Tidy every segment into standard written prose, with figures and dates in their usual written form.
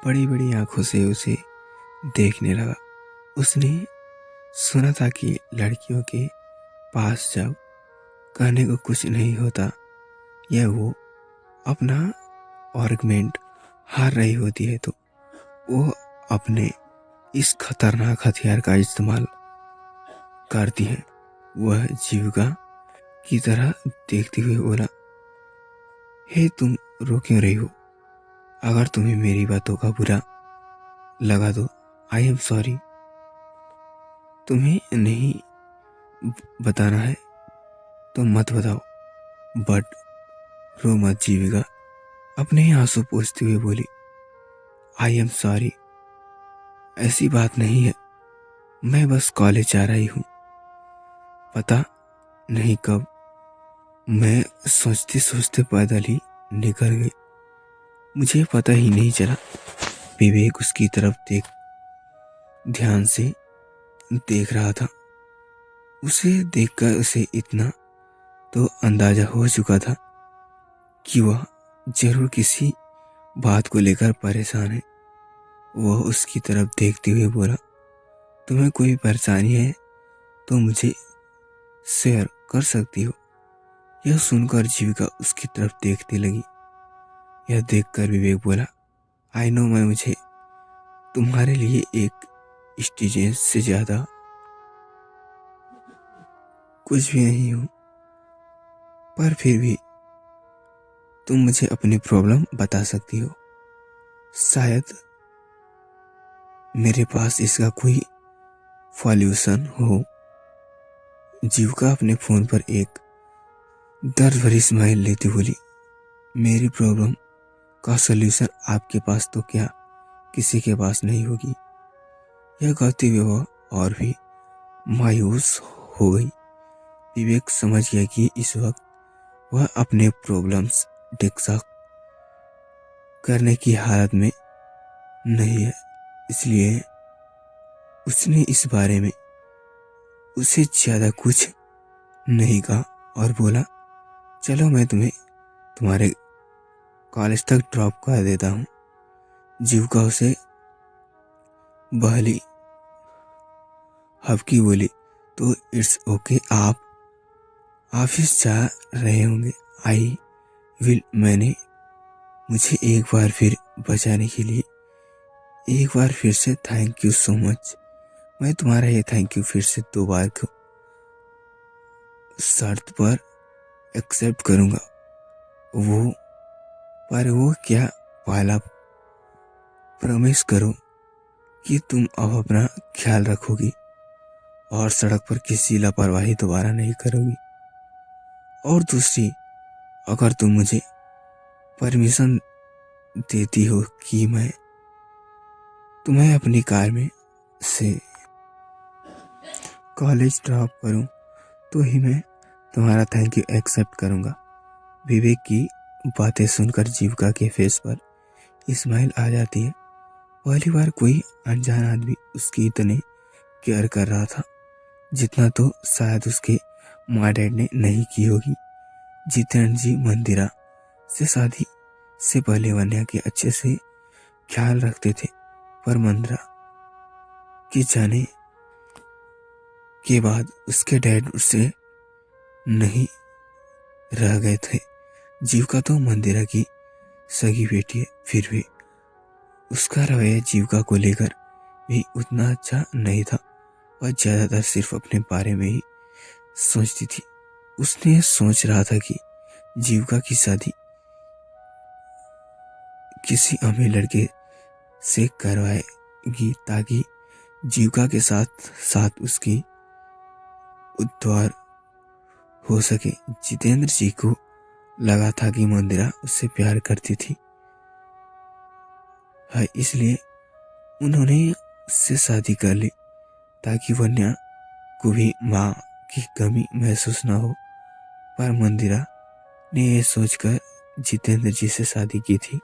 बड़ी बड़ी आंखों से उसे देखने लगा। उसने सुना था कि लड़कियों के पास जब कहने को कुछ नहीं होता या वो अपना आर्गुमेंट हार रही होती है तो वो अपने इस खतरनाक हथियार का इस्तेमाल करती है। वह जीविका की तरह देखते हुए बोला, हे तुम रो क्यों रही हो? अगर तुम्हें मेरी बातों का बुरा लगा तो आई एम सॉरी। तुम्हें नहीं बताना है तो मत बताओ, बट रो मत। जीविका अपने ही आंसू पोंछते हुए बोली, आई एम सॉरी, ऐसी बात नहीं है। मैं बस कॉलेज जा रही हूँ। पता नहीं कब मैं सोचते सोचते पैदल ही निकल गई। मुझे पता ही नहीं चला। विवेक उसकी तरफ ध्यान से देख रहा था। उसे देखकर उसे इतना तो अंदाजा हो चुका था कि वह जरूर किसी बात को लेकर परेशान है। वह उसकी तरफ देखते हुए बोला, तुम्हें कोई परेशानी है तो मुझे शेयर कर सकती हो। यह सुनकर जीविका उसकी तरफ देखने लगी। यह देखकर विवेक बोला, आई नो, मैं मुझे तुम्हारे लिए एक स्टूडेंट से ज्यादा कुछ भी नहीं हूं, पर फिर भी तुम मुझे अपनी प्रॉब्लम बता सकती हो। शायद मेरे पास इसका कोई सॉल्यूशन हो। जीविका अपने फोन पर एक दर्द भरी स्माइल लेती बोली, मेरी प्रॉब्लम का सॉल्यूशन आपके पास तो क्या किसी के पास नहीं होगी। यह कहते हुए वह और भी मायूस हो गई। विवेक समझ गया कि इस वक्त वह अपने प्रॉब्लम्स डिस्कस करने की हालत में नहीं है, इसलिए उसने इस बारे में उसे ज्यादा कुछ नहीं कहा और बोला, चलो मैं तुम्हें तुम्हारे कॉलेज तक ड्रॉप कर देता हूँ। जीविका उसे बहली हबकी बोली, तो इट्स ओके, आप ऑफिस जा रहे होंगे। I will. मैंने मुझे एक बार फिर बचाने के लिए एक बार फिर से थैंक यू सो मच। मैं तुम्हारा ये थैंक यू फिर से 2 बार को शर्त पर एक्सेप्ट करूंगा। वो क्या, पहला प्रॉमिस करो कि तुम अब अपना ख्याल रखोगी और सड़क पर किसी लापरवाही दोबारा नहीं करोगी। और दूसरी, अगर तुम मुझे परमिशन देती हो कि मैं तुम्हें अपनी कार में से कॉलेज ड्रॉप करूं, तो ही मैं तुम्हारा थैंक यू एक्सेप्ट करूंगा। विवेक की बातें सुनकर जीविका के फेस पर स्माइल आ जाती है। पहली बार कोई अनजान आदमी उसकी इतने केयर कर रहा था जितना तो शायद उसके माँ डैड ने नहीं की होगी। जितेंद्र जी मंदिरा से शादी से पहले वन्या के अच्छे से ख्याल रखते थे, पर मंदिरा के जाने के बाद उसके डैड उससे नहीं रह गए थे। जीविका तो मंदिरा की सगी बेटी है, फिर भी उसका रवैया जीविका को लेकर भी उतना अच्छा नहीं था। वह ज्यादातर सिर्फ अपने बारे में ही सोचती थी। उसने सोच रहा था कि जीविका की शादी किसी अमीर लड़के से करवाएगी ताकि जीविका के साथ साथ उसकी उद्धार हो सके। जितेंद्र जी को लगा था कि मंदिरा उससे प्यार करती थी, इसलिए उन्होंने उससे शादी कर ली ताकि वन्या को भी माँ की कमी महसूस न हो। पर मंदिरा ने यह सोचकर जितेंद्र जी से शादी की थी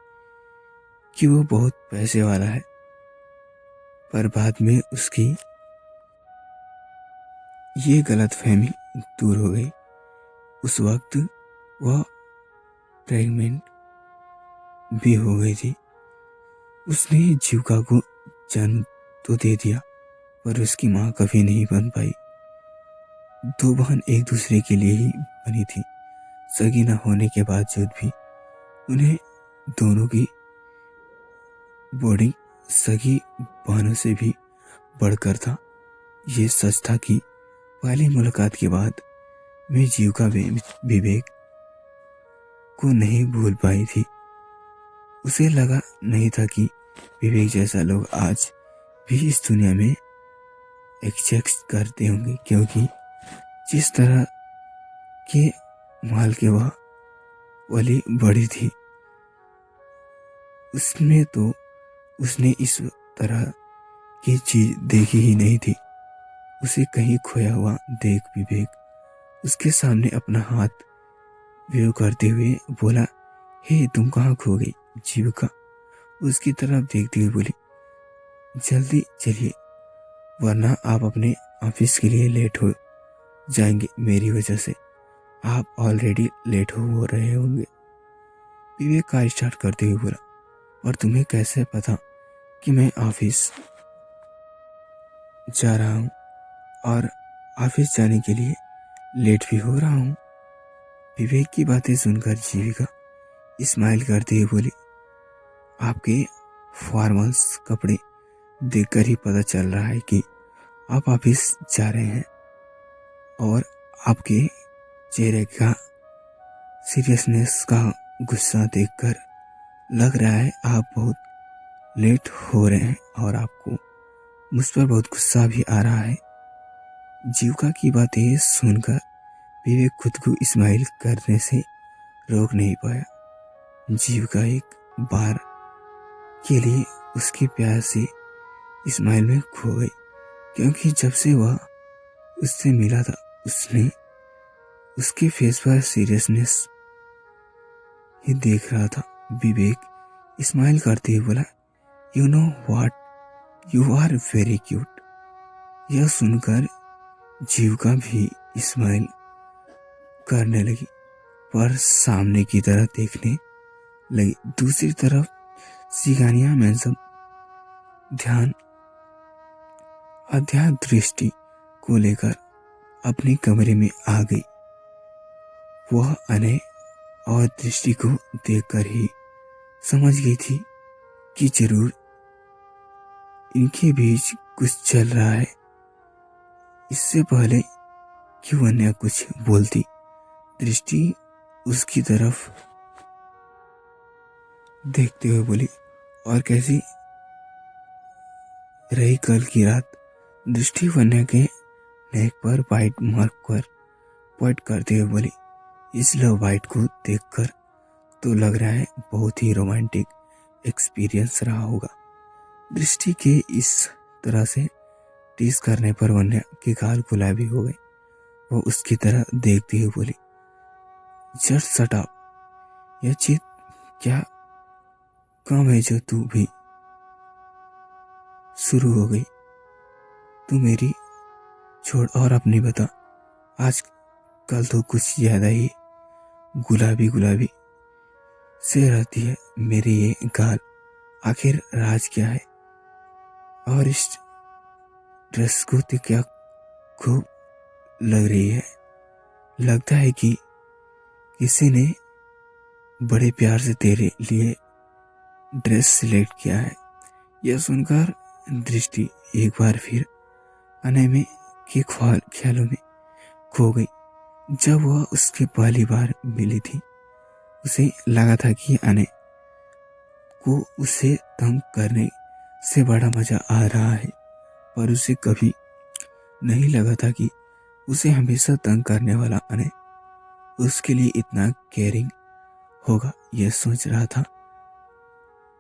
कि वो बहुत पैसे वाला है, पर बाद में उसकी ये गलतफहमी दूर हो गई। उस वक्त वह प्रेग्नेंट भी हो गई थी। उसने जीविका को जन्म तो दे दिया, पर उसकी माँ कभी नहीं बन पाई। दो बहन एक दूसरे के लिए ही बनी थी। सगी न होने के बावजूद भी उन्हें दोनों की बॉन्डिंग सगी बहनों से भी बढ़कर था। ये सच था कि पहली मुलाकात के बाद मैं जीविका विवेक को नहीं भूल पाई थी। उसे लगा नहीं था कि विवेक जैसा लोग आज भी इस दुनिया में एग्जिस्ट करते होंगे, क्योंकि जिस तरह के माल के वह वाली बड़ी थी, उसमें तो उसने इस तरह की चीज देखी ही नहीं थी। उसे कहीं खोया हुआ देख विवेक उसके सामने अपना हाथ वेव करते हुए बोला, हे तुम कहाँ खो गई? जीविका उसकी तरफ देखती हुई बोली, जल्दी चलिए वरना आप अपने ऑफिस के लिए लेट हो जाएंगे। मेरी वजह से आप ऑलरेडी लेट हो रहे होंगे। विवेक कार स्टार्ट करते हुए बोला, और तुम्हें कैसे पता कि मैं ऑफिस जा रहा हूँ और ऑफिस जाने के लिए लेट भी हो रहा हूँ? विवेक की बातें सुनकर जीविका स्माइल करते हुए बोली, आपके फॉर्मल्स कपड़े देखकर ही पता चल रहा है कि आप ऑफिस जा रहे हैं, और आपके चेहरे का सीरियसनेस का गुस्सा देखकर लग रहा है आप बहुत लेट हो रहे हैं और आपको मुझ पर बहुत गुस्सा भी आ रहा है। जीविका की बातें सुनकर विवेक खुद को स्माइल करने से रोक नहीं पाया। जीविका एक बार के लिए उसके प्यार से स्माइल में खो गई, क्योंकि जब से वह उससे मिला था उसने उसके फेस पर सीरियसनेस ही देख रहा था। विवेक स्माइल करते हुए बोला, you know what, you are very cute. यह सुनकर जीविका भी स्माइल करने लगी, पर सामने की तरफ देखने लगी। दूसरी तरफ सिगानिया मैंसन अध्यात्म दृष्टि को लेकर अपने कमरे में आ गई। वह अनय और दृष्टि को देखकर ही समझ गई थी कि जरूर इनके बीच कुछ चल रहा है। इससे पहले कि वन्या कुछ बोलती, दृष्टि उसकी तरफ देखते हुए बोली, और कैसी रही कल की रात? दृष्टि वन्या के नेक पर वाइट मार्क पर पॉइंट करते हुए बोली, इस लव वाइट को देखकर तो लग रहा है बहुत ही रोमांटिक एक्सपीरियंस रहा होगा। दृष्टि के इस तरह से टीज करने पर वन्या के गाल गुलाबी हो गए। वो उसकी तरह देखती हुई बोली, जस्ट शट अप। यह चीज क्या काम है जो तू भी शुरू हो गई? तू मेरी छोड़ और अपनी बता। आज कल तो कुछ ज्यादा ही गुलाबी गुलाबी से रहती है मेरी ये गाल। आखिर राज क्या है? और इस ड्रेस को तो क्या खूब लग रही है। लगता है कि किसी ने बड़े प्यार से तेरे लिए ड्रेस सिलेक्ट किया है। यह सुनकर दृष्टि एक बार फिर अनय में के ख्यालों में खो गई। जब वह उसके पहली बार मिली थी उसे लगा था कि अनय को उसे तंग करने से बड़ा मजा आ रहा है, पर उसे कभी नहीं लगा था कि उसे हमेशा तंग करने वाला अनय उसके लिए इतना केयरिंग होगा। यह सोच रहा था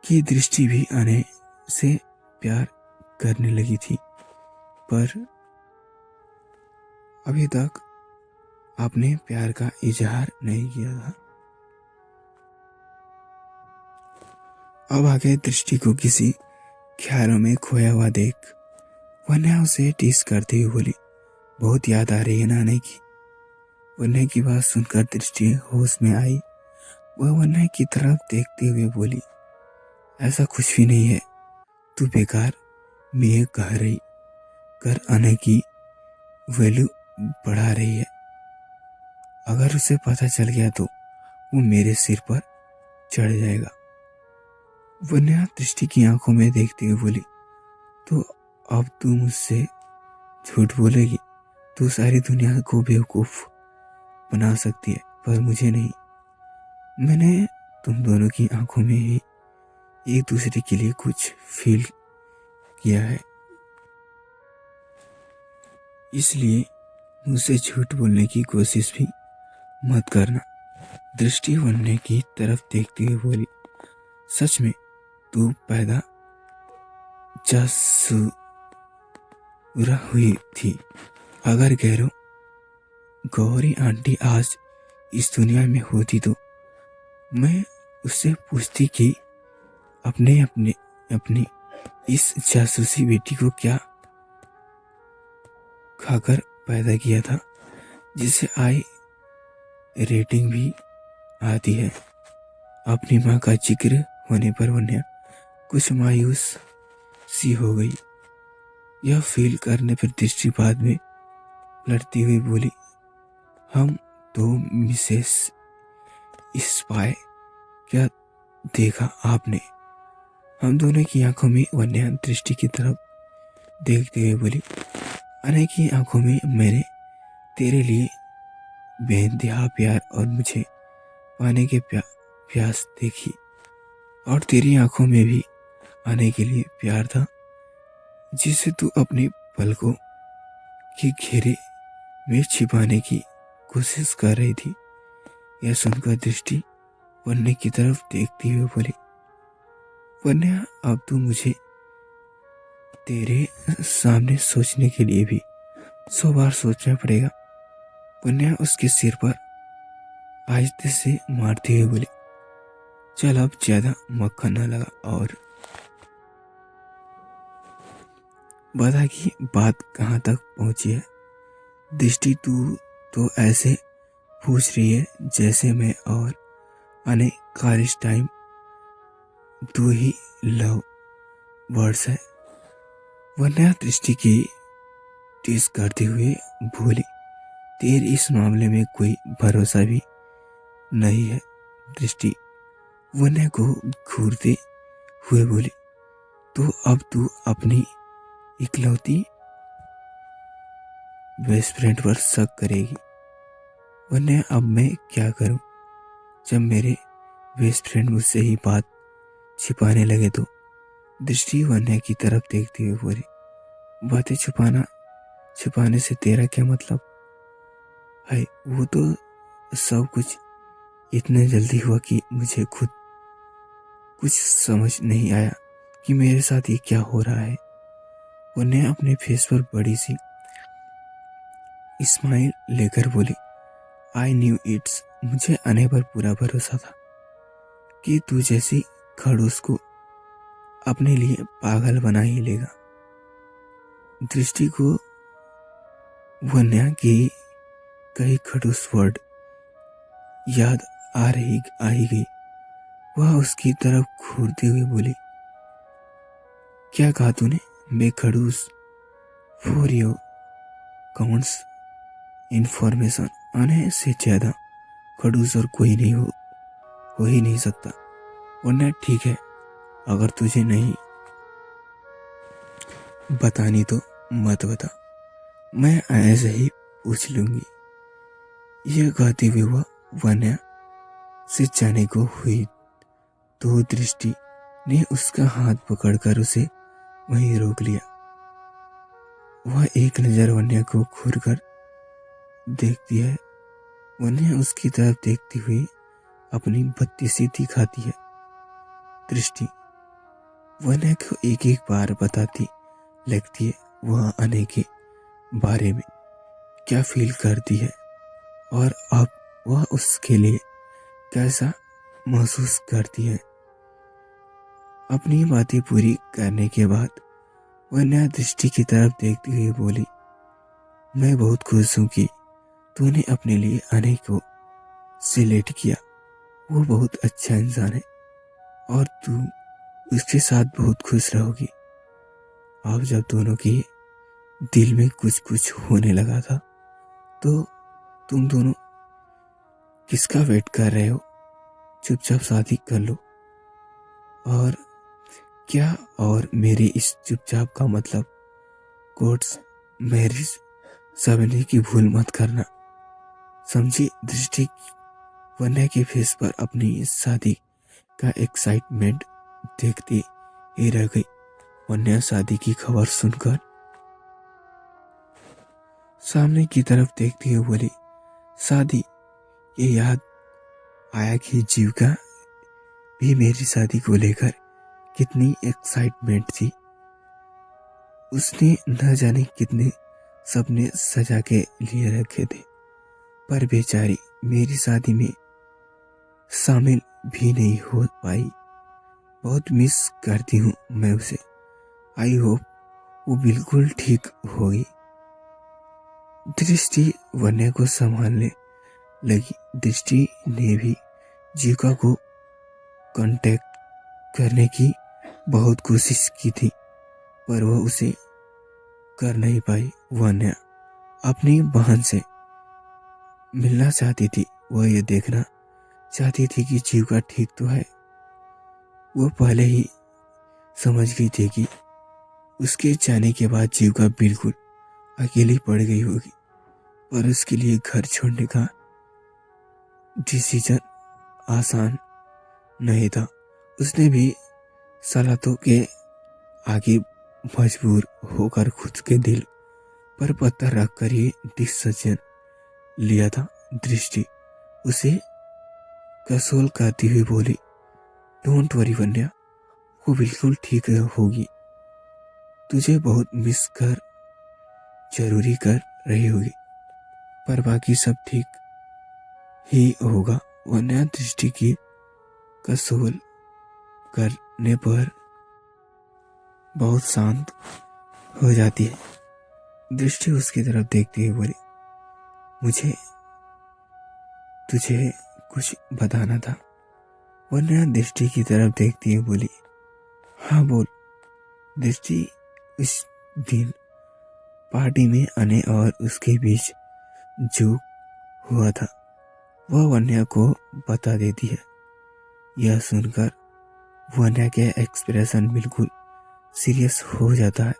कि दृष्टि भी अनय से प्यार करने लगी थी, पर अभी तक आपने प्यार का इजहार नहीं किया था। अब आगे दृष्टि को किसी ख्यालों में खोया हुआ देख वन्या उसे टीस करती हुई बोली, बहुत याद आ रही है ना अनय की? वन्या की बात सुनकर दृष्टि होश में आई। वह वन्या की तरफ देखते हुए बोली, ऐसा कुछ भी नहीं है। तू बेकार में ये कह रही कर आने की वैल्यू बढ़ा रही है। अगर उसे पता चल गया तो वो मेरे सिर पर चढ़ जाएगा। वन्या दृष्टि की आंखों में देखते हुए बोली, तो अब तू मुझसे झूठ बोलेगी? तू सारी दुनिया को बेवकूफ बना सकती है पर मुझे नहीं। मैंने तुम दोनों की आंखों में ही एक दूसरे के लिए कुछ फील किया है, इसलिए मुझसे झूठ बोलने की कोशिश भी मत करना। दृष्टि वन्य की तरफ देखते हुए बोली, सच में तू पैदा जासूरा हुई थी। अगर गौरी आंटी आज इस दुनिया में होती तो मैं उससे पूछती कि अपनी इस जासूसी बेटी को क्या खाकर पैदा किया था जिसे आई रेटिंग भी आती है। अपनी माँ का जिक्र होने पर वन्या कुछ मायूस सी हो गई। यह फील करने पर दृष्टि बाद में लड़ती हुई बोली, हम तो मिसेस स्पाई, क्या देखा आपने? हम दोनों की आंखों में वन्या दृष्टि की तरफ देखते हुए बोली, अने की आंखों में मैंने तेरे लिए बेइंतहा प्यार और मुझे पाने के प्यास देखी, और तेरी आंखों में भी आने के लिए प्यार था जिसे तू अपनी पलकों के घेरे में छिपाने की कोशिश कर रही थी। यह सुनकर दृष्टि वन्य की तरफ देखती हुए बोली, वन्या अब तू मुझे तेरे सामने सोचने के लिए भी 100 बार सोचना पड़ेगा। वन्या उसके सिर पर आहिस्ते से मारते हुए बोली, चल अब ज्यादा मक्खन न लगा और बता कि बात कहाँ तक पहुंची है। दृष्टि तू तो ऐसे पूछ रही है जैसे मैं और अने कॉलेज टाइम दो ही लव वर्ड्स है। वन्या दृष्टि की टीस करते हुए बोली, तेरे इस मामले में कोई भरोसा भी नहीं है। दृष्टि वन्या को घूरते हुए बोली, तो अब तू अपनी इकलौती बेस्ट फ्रेंड पर शक करेगी। वन्या अब मैं क्या करूं? जब मेरे बेस्ट फ्रेंड मुझसे ही बात छिपाने लगे तो दृष्टि वन्या की तरफ देखते हुए बोली, बातें छुपाने से तेरा क्या मतलब है? वो तो सब कुछ इतने जल्दी हुआ कि मुझे खुद कुछ समझ नहीं आया कि मेरे साथ ये क्या हो रहा है। वन्या अपने फेस पर बड़ी सी स्माइल लेकर बोली, आई न्यू इट्स, मुझे अने पर पूरा भरोसा था कि तू जैसी खड़ूस को अपने लिए पागल बना ही लेगा। दृष्टि को वन्या की कई खड़ूस वर्ड याद आई गई। वह उसकी तरफ घूरते हुए बोली, क्या कहा तूने? मैं खड़ूस? फॉर योर काउंट्स इंफॉर्मेशन, आने से ज्यादा खड़ूस और कोई नहीं हो ही नहीं सकता। वरना ठीक है, अगर तुझे नहीं बतानी तो मत बता, मैं ऐसे ही पूछ लूंगी। यह कहते हुए वह वन्या से जाने को हुई तो दृष्टि ने उसका हाथ पकड़कर उसे वहीं रोक लिया। वह एक नजर वन्या को घूर कर देखती है। वन्या उसकी तरफ देखती हुई अपनी बत्ती सी दिखाती है। दृष्टि वन्या को एक एक बार बताती लगती है वह अने के बारे में क्या फील करती है और अब वह उसके लिए कैसा महसूस करती है। अपनी बातें पूरी करने के बाद वन्या दृष्टि की तरफ देखती हुई बोली, मैं बहुत खुश हूं कि तूने अपने लिए अने को सिलेक्ट किया। वो बहुत अच्छा इंसान है और तू उसके साथ बहुत खुश रहोगी। अब जब दोनों के दिल में कुछ कुछ होने लगा था, तो तुम दोनों किसका वेट कर रहे हो? चुपचाप शादी कर लो। और क्या, और मेरी इस चुपचाप का मतलब कोर्ट्स मैरिज समझने की भूल मत करना, समझी? दृष्टि वन्या के फेस पर अपनी इस शादी का एक्साइटमेंट देखते ही रह गई। वन्या शादी की खबर सुनकर सामने की तरफ देखती हुए बोली, शादी? ये याद आया कि जीविका भी मेरी शादी को लेकर कितनी एक्साइटमेंट थी। उसने न जाने कितने सपने सजा के लिए रखे थे, पर बेचारी मेरी शादी में शामिल भी नहीं हो पाई। बहुत मिस करती हूँ मैं उसे। आई होप वो बिल्कुल ठीक होगी। दृष्टि वन्या को संभालने लगी। दृष्टि ने भी जीविका को कांटेक्ट करने की बहुत कोशिश की थी, पर वह उसे कर नहीं पाई। वन्या अपनी बहन से मिलना चाहती थी। वह ये देखना चाहती थी कि जीविका ठीक तो है। वो पहले ही समझ गई थी कि उसके जाने के बाद जीविका बिल्कुल अकेली पड़ गई होगी, पर उसके लिए घर छोड़ने का डिसीजन आसान नहीं था। उसने भी सलातों के आगे मजबूर होकर खुद के दिल पर पत्थर रखकर ये डिसीजन लिया था। दृष्टि उसे कंसोल करती हुई बोली, डोंट वरी वन्या, वो बिल्कुल ठीक होगी। तुझे बहुत मिस कर जरूरी कर रही होगी, पर बाकी सब ठीक ही होगा। वन्या दृष्टि की कंसोल करने पर बहुत शांत हो जाती है। दृष्टि उसकी तरफ देखती हुई बोली, मुझे तुझे कुछ बताना था। वन्या दृष्टि की तरफ देखती हुई बोली, हाँ बोल। दृष्टि उस दिन पार्टी में आने और उसके बीच जो हुआ था वह वन्या को बता देती है। यह सुनकर वन्या के एक्सप्रेशन बिल्कुल सीरियस हो जाता है।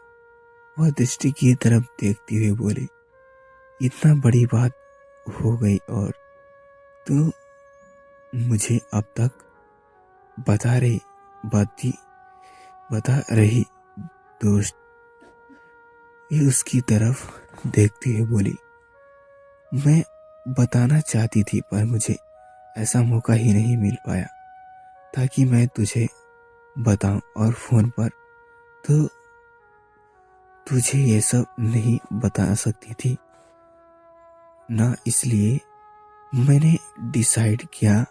वह दृष्टि की तरफ देखती हुई बोली, इतना बड़ी बात हो गई और तू मुझे अब तक बता रही दोस्त। ये उसकी तरफ देखती हुई बोली, मैं बताना चाहती थी, पर मुझे ऐसा मौका ही नहीं मिल पाया ताकि मैं तुझे बताऊं, और फोन पर तो तुझे ये सब नहीं बता सकती थी ना, इसलिए मैंने डिसाइड किया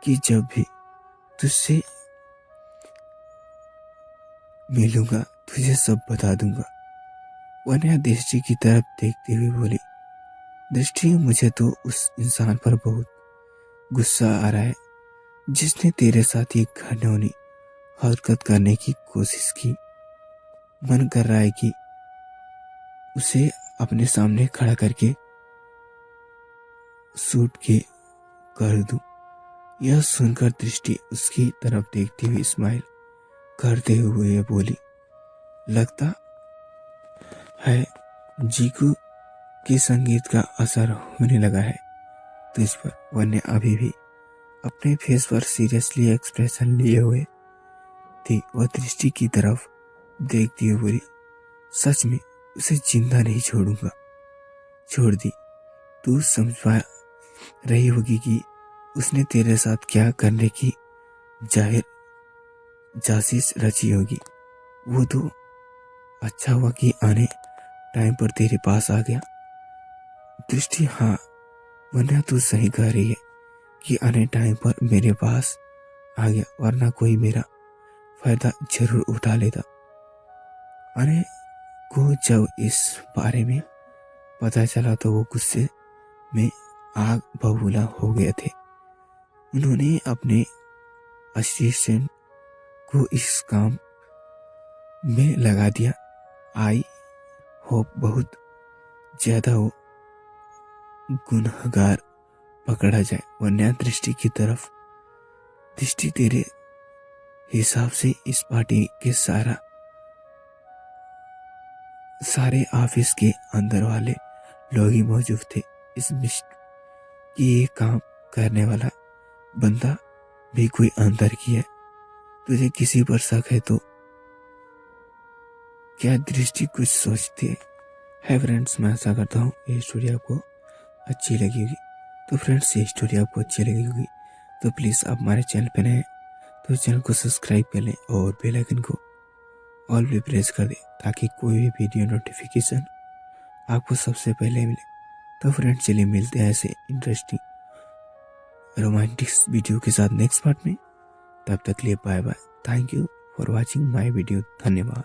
कि जब भी तुझसे मिलूंगा तुझे सब बता दूंगा। वन्या दृष्टि की तरफ देखते हुए बोली, दृष्टि मुझे तो उस इंसान पर बहुत गुस्सा आ रहा है जिसने तेरे साथ ये घिनौनी हरकत करने की कोशिश की। मन कर रहा है कि उसे अपने सामने खड़ा करके शूट के कर दूं। यह सुनकर दृष्टि उसकी तरफ देखती हुई स्माइल करते हुए बोली, लगता है जीकू के संगीत का असर होने लगा है तुझ पर। वन्या अभी भी अपने फेस पर सीरियसली एक्सप्रेशन लिए हुए थी। वह दृष्टि की तरफ देखती हुई बोली, सच में उसे जिंदा नहीं छोड़ूंगा। छोड़ दी। तू समझ पा रही होगी कि उसने तेरे साथ क्या करने की जाहिर जासिस रची होगी। वो तो अच्छा हुआ कि आने टाइम पर तेरे पास आ गया। दृष्टि, हाँ वन्या तू सही कह रही है कि आने टाइम पर मेरे पास आ गया, वरना कोई मेरा फायदा जरूर उठा लेता। अरे को जब इस बारे में पता चला तो वो गुस्से में आग बबूला हो गए थे। उन्होंने अपने असिस्टेंट को इस काम में लगा दिया। आई होप बहुत ज्यादा वो गुनहगार पकड़ा जाए, वरना दृष्टि की तरफ। दृष्टि तेरे हिसाब से इस पार्टी के सारे ऑफिस के अंदर वाले लोग ही मौजूद थे। इस मिस्ट की ये काम करने वाला बंदा भी कोई अंदर की है। तुझे किसी पर शक है तो क्या दृष्टि कुछ सोचती है फ्रेंड्स। मैं आशा करता हूँ ये स्टोरी आपको अच्छी लगी होगी। तो फ्रेंड्स ये स्टोरी आपको अच्छी लगी होगी तो प्लीज़ आप हमारे चैनल पर नए हैं तो चैनल को सब्सक्राइब कर लें और बेल आइकन को ऑल पे प्रेस कर दें ताकि कोई भी वीडियो नोटिफिकेशन आपको सबसे पहले मिले। तो फ्रेंड्स चलिए मिलते हैं ऐसे इंटरेस्टिंग रोमांटिक वीडियो के साथ नेक्स्ट पार्ट में। तब तक लिए bye bye. Thank you for watching my video. धन्यवाद।